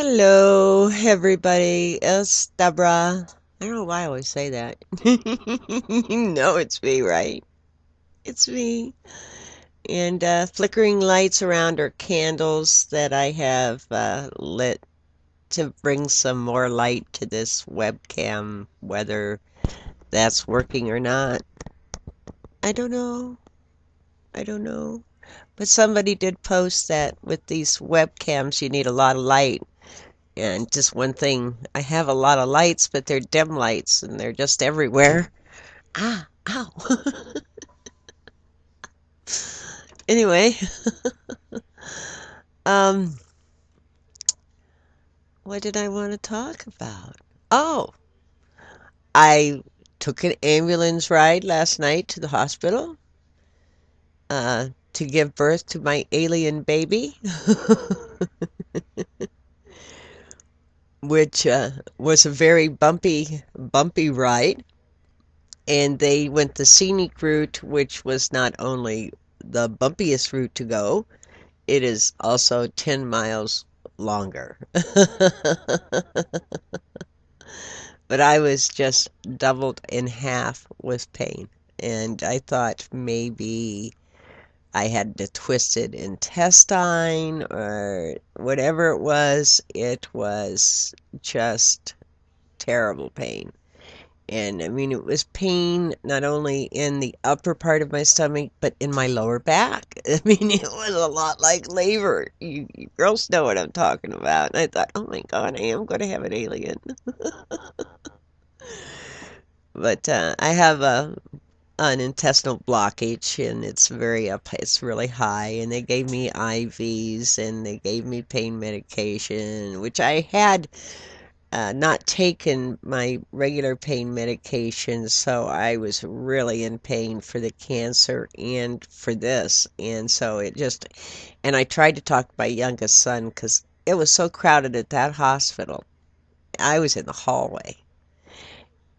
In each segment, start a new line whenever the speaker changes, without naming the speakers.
Hello, everybody. It's Deborah. I don't know why I always say that. You know it's me, right? It's me. And flickering lights around are candles that I have lit to bring some more light to this webcam, whether that's working or not. I don't know. I don't know. But somebody did post that with these webcams, you need a lot of light. And just one thing, I have a lot of lights, but they're dim lights and they're just everywhere. Ah, ow. Anyway, um, what did I want to talk about? Oh, I took an ambulance ride last night to the hospital to give birth to my alien baby, which was a very bumpy ride. And they went the scenic route, which was not only the bumpiest route to go, it is also 10 miles longer. But I was just doubled in half with pain. And I thought maybe I had a twisted intestine or whatever it was. It was just terrible pain. And I mean, it was pain not only in the upper part of my stomach, but in my lower back. I mean, it was a lot like labor. You girls know what I'm talking about. And I thought, oh my God, I am going to have an alien. But I have an intestinal blockage, and it's very it's really high. And they gave me IVs, and they gave me pain medication, which I had not taken my regular pain medication, so I was really in pain for the cancer and for this. And so and I tried to talk to my youngest son because it was so crowded at that hospital. I was in the hallway,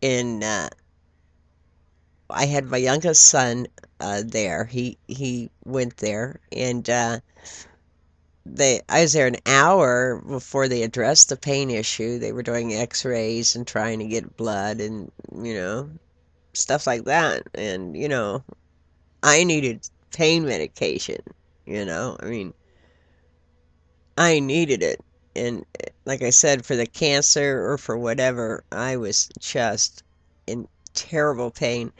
and I had my youngest son there. He went there, and I was there an hour before they addressed the pain issue. They were doing x-rays and trying to get blood and, stuff like that. And, I needed pain medication, I mean, I needed it. And like I said, for the cancer or for whatever, I was just in terrible pain.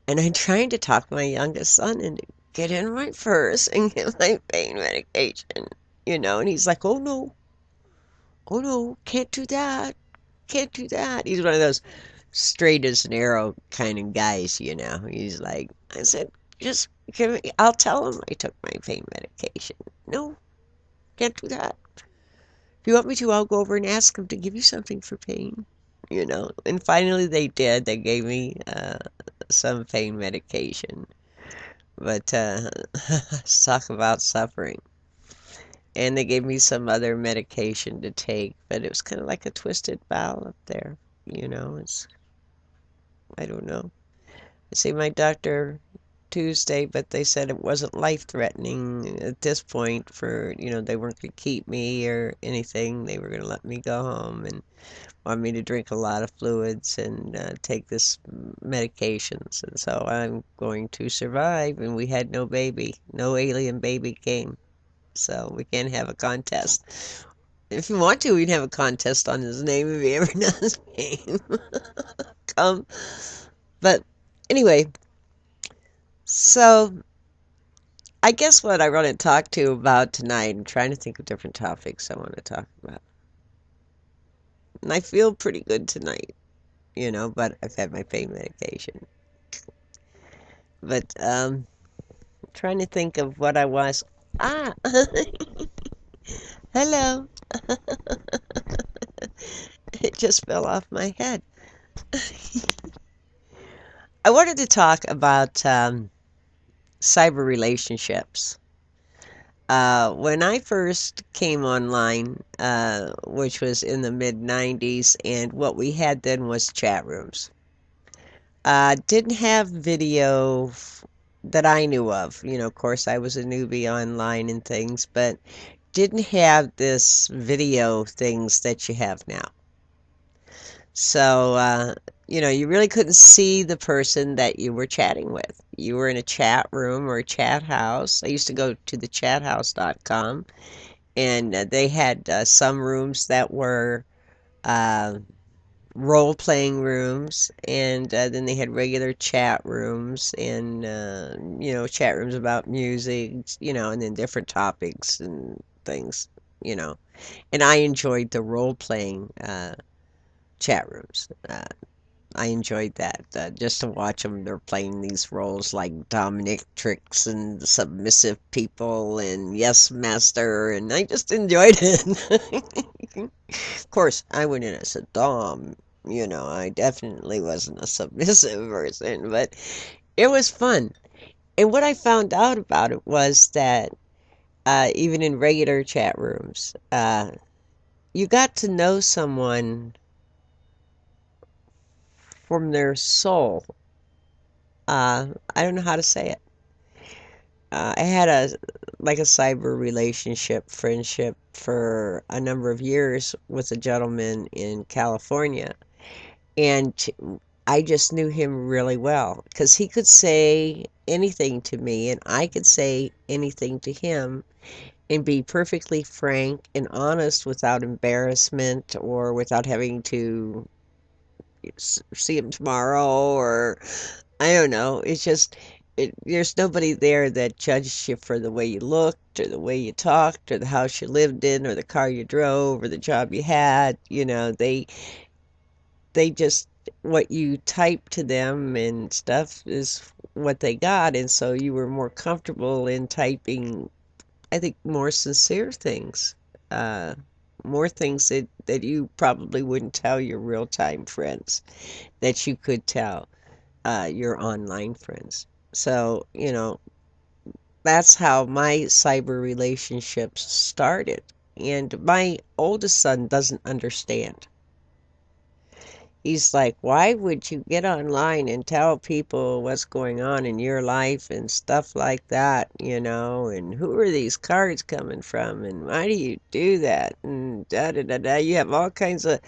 And I'm trying to talk my youngest son into get in my purse and get my pain medication, and he's like, oh no, can't do that, can't do that. He's one of those straight as an arrow kind of guys, He's like, I said, just give me, I'll tell him I took my pain medication. No, can't do that. If you want me to, I'll go over and ask him to give you something for pain, And finally they did. They gave me some pain medication. But let's talk about suffering. And they gave me some other medication to take, but it was kind of like a twisted bowel up there. It's, I don't know. I see my doctor Tuesday, but they said it wasn't life-threatening at this point they weren't going to keep me or anything. They were going to let me go home and want me to drink a lot of fluids and take this medications. And so I'm going to survive. And we had no baby. No alien baby came. So we can't have a contest. If you want to, we can have a contest on his name if he ever does name. Come. But anyway, so I guess what I want to talk to you about tonight, I'm trying to think of different topics I want to talk about. And I feel pretty good tonight, but I've had my pain medication. But trying to think of what I was. Ah, hello. It just fell off my head. I wanted to talk about cyber relationships. When I first came online, which was in the mid 90s, and what we had then was chat rooms. Didn't have video that I knew of. Of course, I was a newbie online and things, but didn't have this video things that you have now. So, you really couldn't see the person that you were chatting with. You were in a chat room or a chat house. I used to go to the chathouse.com, and they had some rooms that were uh, role-playing rooms, and then they had regular chat rooms and, chat rooms about music, and then different topics and things, you know. And I enjoyed the role-playing chat rooms. I enjoyed that just to watch them. They're playing these roles like Tricks and submissive people and Yes Master, and I just enjoyed it. Of course, I went in as a Dom. I definitely wasn't a submissive person, but it was fun. And what I found out about it was that even in regular chat rooms, you got to know someone from their soul. I don't know how to say it. I had a cyber relationship, friendship for a number of years with a gentleman in California, and I just knew him really well because he could say anything to me, and I could say anything to him, and be perfectly frank and honest without embarrassment or without having to see him tomorrow or I don't know. It's just there's nobody there that judges you for the way you looked or the way you talked or the house you lived in or the car you drove or the job you had. They just what you type to them and stuff is what they got, and so you were more comfortable in typing, I think, more sincere things. Uh, More things that you probably wouldn't tell your real-time friends that you could tell your online friends. So, that's how my cyber relationships started. And my oldest son doesn't understand. He's like, why would you get online and tell people what's going on in your life and stuff like that, And who are these cards coming from? And why do you do that? And da da da da. You have all kinds of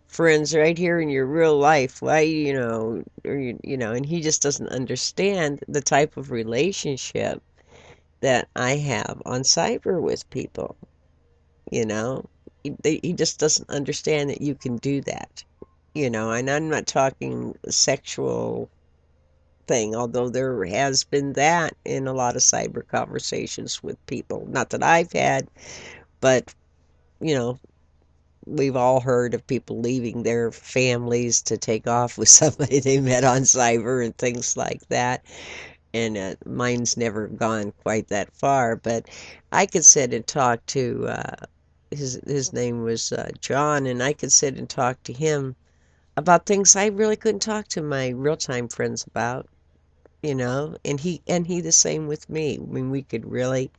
friends right here in your real life. Why, and he just doesn't understand the type of relationship that I have on cyber with people, you know. He just doesn't understand that you can do that, and I'm not talking sexual thing, although there has been that in a lot of cyber conversations with people. Not that I've had, but, you know, we've all heard of people leaving their families to take off with somebody they met on cyber and things like that. And mine's never gone quite that far, but I could sit and talk to his name was John, and I could sit and talk to him about things I really couldn't talk to my real-time friends about, and he the same with me. I mean, we could really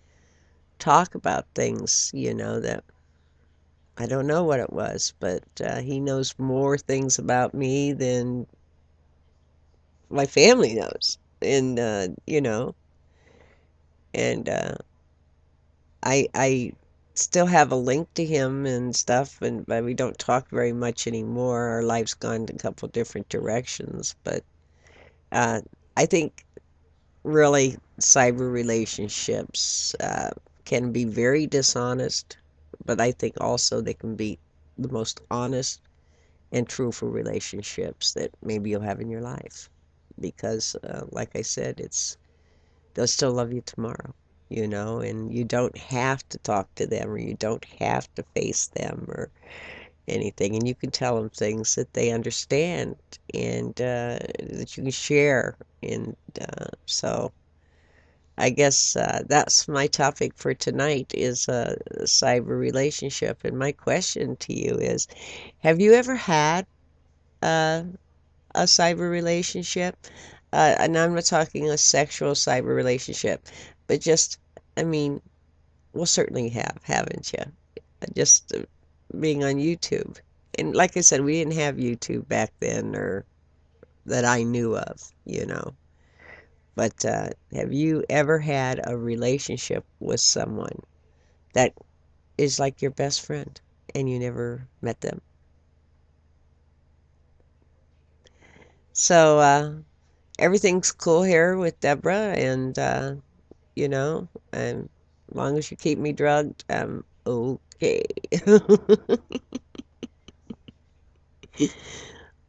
talk about things, that I don't know what it was, but he knows more things about me than my family knows. And and I still have a link to him and stuff, and but we don't talk very much anymore. Our life's gone a couple different directions, but uh, I think really cyber relationships can be very dishonest, but I think also they can be the most honest and truthful relationships that maybe you'll have in your life. Because, like I said, they'll still love you tomorrow, and you don't have to talk to them or you don't have to face them or anything. And you can tell them things that they understand and that you can share. And so I guess that's my topic for tonight is a cyber relationship. And my question to you is, have you ever had uh, a cyber relationship? And I'm not talking a sexual cyber relationship, but just, I mean, well, certainly you have, haven't you? Just being on YouTube. And like I said, we didn't have YouTube back then or that I knew of. But have you ever had a relationship with someone that is like your best friend and you never met them. So, everything's cool here with Deborah, and, you know, and as long as you keep me drugged, I'm okay.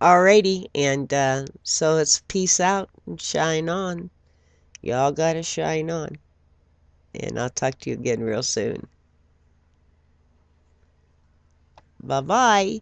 Alrighty, and so it's peace out and shine on. Y'all gotta shine on. And I'll talk to you again real soon. Bye bye.